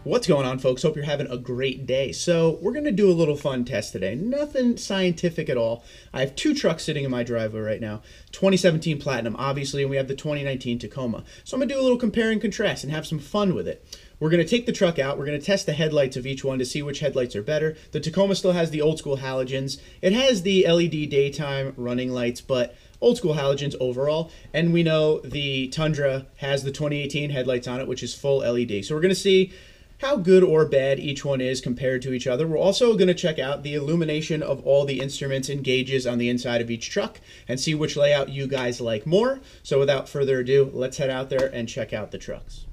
What's going on, folks? Hope you're having a great day. So we're going to do a little fun test today. Nothing scientific at all. I have two trucks sitting in my driveway right now. 2017 Platinum, obviously, and we have the 2019 Tacoma. So I'm going to do a little compare and contrast and have some fun with it. We're going to take the truck out. We're going to test the headlights of each one to see which headlights are better. The Tacoma still has the old school halogens. It has the LED daytime running lights, but old school halogens overall. And we know the Tundra has the 2018 headlights on it, which is full LED. So we're going to see how good or bad each one is compared to each other. We're also going to check out the illumination of all the instruments and gauges on the inside of each truck and see which layout you guys like more. So without further ado, let's head out there and check out the trucks.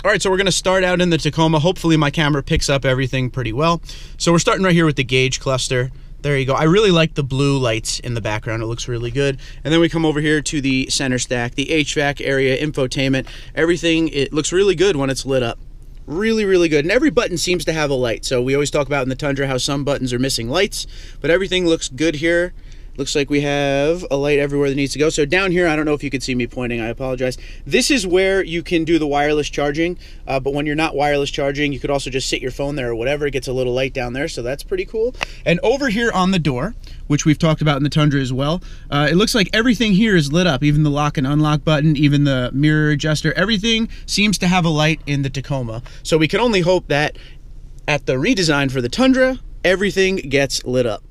All right, so we're going to start out in the Tacoma. Hopefully my camera picks up everything pretty well. So we're starting right here with the gauge cluster. There you go. I really like the blue lights in the background. It looks really good. And then we come over here to the center stack, the HVAC area, infotainment, everything. It looks really good when it's lit up. Really, really good. And every button seems to have a light. So we always talk about in the Tundra how some buttons are missing lights, but everything looks good here. Looks like we have a light everywhere that needs to go. So down here, I don't know if you could see me pointing, I apologize. This is where you can do the wireless charging, but when you're not wireless charging, you could also just sit your phone there or whatever. It gets a little light down there, so that's pretty cool. And over here on the door, which we've talked about in the Tundra as well, it looks like everything here is lit up, even the lock and unlock button, even the mirror adjuster, everything seems to have a light in the Tacoma. So we can only hope that at the redesign for the Tundra, everything gets lit up.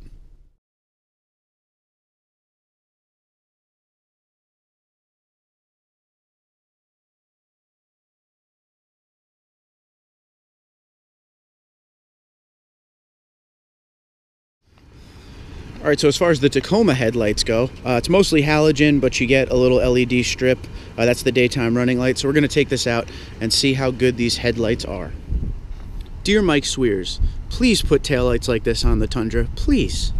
All right, so as far as the Tacoma headlights go, it's mostly halogen, but you get a little LED strip. That's the daytime running light. So we're going to take this out and see how good these headlights are. Dear Mike Swears, please put taillights like this on the Tundra, please.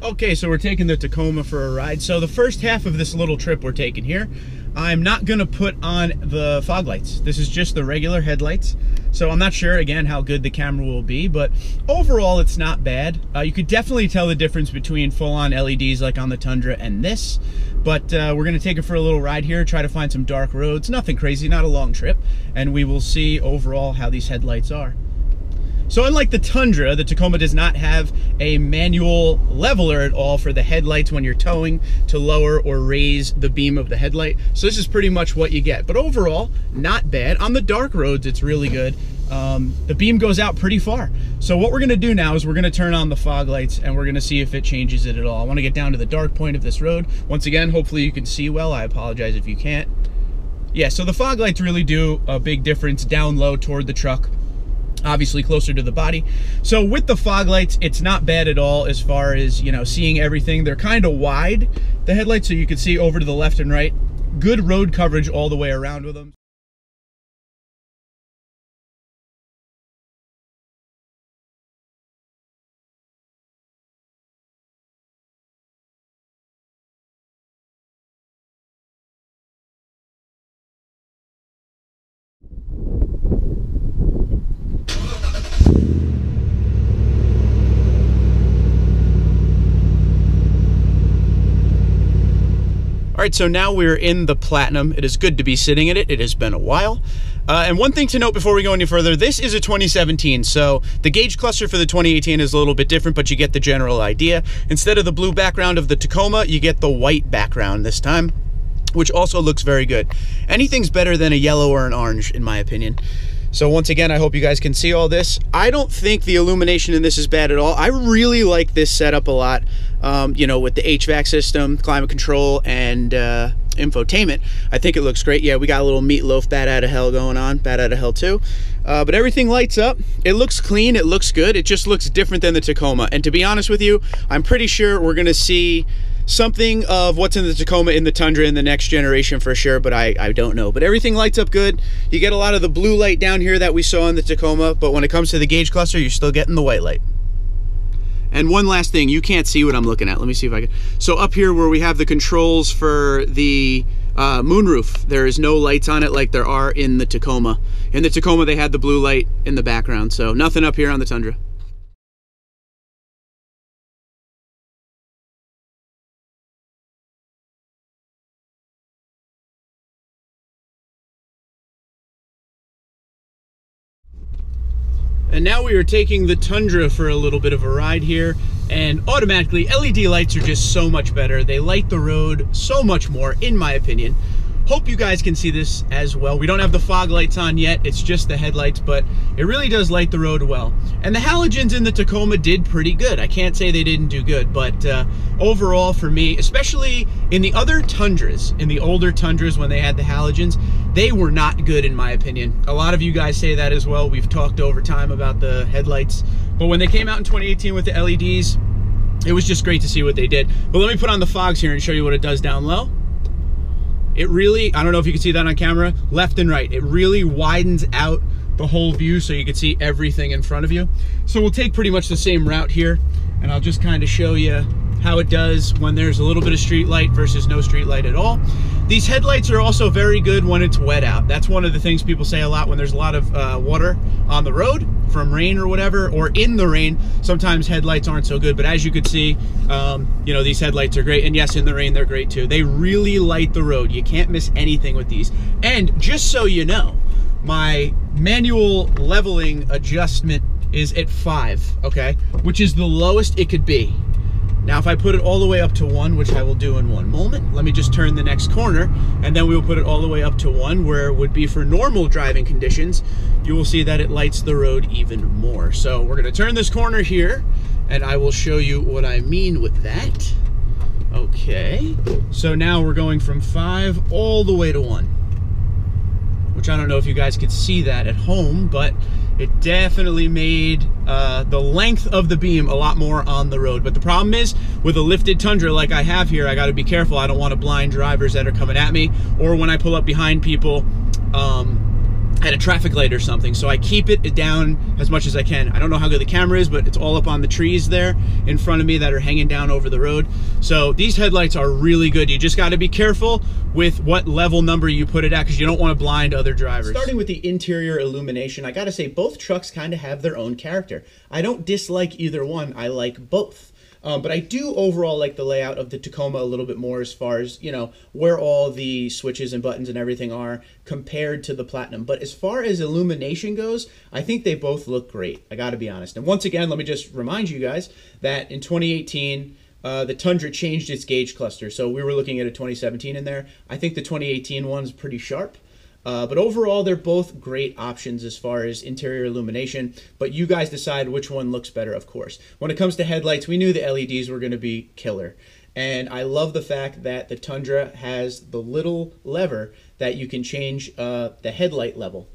Okay, so we're taking the Tacoma for a ride. So the first half of this little trip we're taking here, I'm not going to put on the fog lights. This is just the regular headlights. So I'm not sure, again, how good the camera will be, but overall it's not bad. You could definitely tell the difference between full-on LEDs like on the Tundra and this, but we're going to take it for a little ride here, try to find some dark roads. Nothing crazy, not a long trip, and we will see overall how these headlights are. So unlike the Tundra, the Tacoma does not have a manual leveler at all for the headlights when you're towing to lower or raise the beam of the headlight. So this is pretty much what you get. But overall, not bad. On the dark roads, it's really good. The beam goes out pretty far. So what we're going to do now is we're going to turn on the fog lights and we're going to see if it changes it at all. I want to get down to the dark point of this road. Once again, hopefully you can see well. I apologize if you can't. Yeah, so the fog lights really do a big difference down low toward the truck. Obviously closer to the body. So with the fog lights, it's not bad at all as far as, you know, seeing everything. They're kind of wide, the headlights, so you can see over to the left and right. Good road coverage all the way around with them. All right, so now we're in the Platinum. It is good to be sitting in it. It has been a while. And one thing to note before we go any further, this is a 2017, so the gauge cluster for the 2018 is a little bit different, but you get the general idea. Instead of the blue background of the Tacoma, you get the white background this time, which also looks very good. Anything's better than a yellow or an orange, in my opinion. So once again, I hope you guys can see all this. I don't think the illumination in this is bad at all. I really like this setup a lot, you know, with the HVAC system, climate control, and infotainment. I think it looks great. Yeah, we got a little Meatloaf Bat Out of Hell going on, Bat Out of Hell 2. But everything lights up. It looks clean. It looks good. It just looks different than the Tacoma. And to be honest with you, I'm pretty sure we're going to see something of what's in the Tacoma in the Tundra in the next generation for sure, but I don't know. But everything lights up good. You get a lot of the blue light down here that we saw in the Tacoma, but when it comes to the gauge cluster, you're still getting the white light. And one last thing, you can't see what I'm looking at. Let me see if I can. So up here where we have the controls for the moonroof, there is no lights on it like there are in the Tacoma. In the Tacoma, they had the blue light in the background, so nothing up here on the Tundra. And now we are taking the Tundra for a little bit of a ride here, and automatically LED lights are just so much better. They light the road so much more, in my opinion. Hope you guys can see this as well. We don't have the fog lights on yet, it's just the headlights, but it really does light the road well. And the halogens in the Tacoma did pretty good. I can't say they didn't do good, but overall for me, especially in the other Tundras, in the older Tundras when they had the halogens, they were not good in my opinion. A lot of you guys say that as well. We've talked over time about the headlights, but when they came out in 2018 with the LEDs, it was just great to see what they did. But let me put on the fogs here and show you what it does down low. It really, I don't know if you can see that on camera, left and right. It really widens out the whole view so you can see everything in front of you. So we'll take pretty much the same route here, and I'll just kind of show you how it does when there's a little bit of street light versus no street light at all. These headlights are also very good when it's wet out. That's one of the things people say a lot when there's a lot of water on the road from rain or whatever, or in the rain. Sometimes headlights aren't so good, but as you can see, you know, these headlights are great. And yes, in the rain, they're great too. They really light the road. You can't miss anything with these. And just so you know, my manual leveling adjustment is at 5, okay? Which is the lowest it could be. Now, if I put it all the way up to 1, which I will do in one moment, let me just turn the next corner, and then we will put it all the way up to 1, where it would be for normal driving conditions. You will see that it lights the road even more. So we're gonna turn this corner here, and I will show you what I mean with that. Okay, so now we're going from 5 all the way to 1, which I don't know if you guys could see that at home, but it definitely made the length of the beam a lot more on the road. But the problem is, with a lifted Tundra like I have here, I gotta be careful. I don't want to blind drivers that are coming at me, or when I pull up behind people at a traffic light or something. So I keep it down as much as I can. I don't know how good the camera is, but it's all up on the trees there in front of me that are hanging down over the road. So these headlights are really good. You just got to be careful with what level number you put it at, because you don't want to blind other drivers. Starting with the interior illumination, I gotta say both trucks kind of have their own character. I don't dislike either one, I like both. But I do overall like the layout of the Tacoma a little bit more, as far as, you know, where all the switches and buttons and everything are compared to the Platinum. But as far as illumination goes, I think they both look great, I gotta be honest. And once again, let me just remind you guys that in 2018, the Tundra changed its gauge cluster. So we were looking at a 2017 in there. I think the 2018 one's pretty sharp. But overall, they're both great options as far as interior illumination, but you guys decide which one looks better, of course. When it comes to headlights, we knew the LEDs were going to be killer. And I love the fact that the Tundra has the little lever that you can change the headlight level.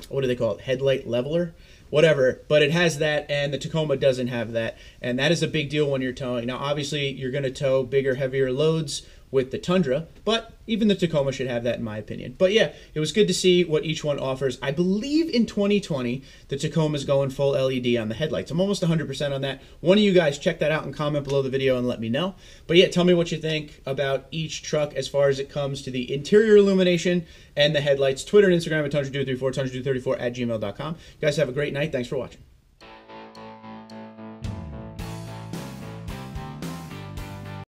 What do they call it? Headlight leveler? Whatever. But it has that, and the Tacoma doesn't have that. And that is a big deal when you're towing. Now, obviously, you're going to tow bigger, heavier loads with the Tundra, but even the Tacoma should have that, in my opinion. But yeah, it was good to see what each one offers. I believe in 2020, the Tacoma's going full LED on the headlights. I'm almost 100% on that. One of you guys check that out and comment below the video and let me know. But yeah, tell me what you think about each truck as far as it comes to the interior illumination and the headlights. Twitter and Instagram at Tundra234, Tundra234 at gmail.com. You guys have a great night. Thanks for watching.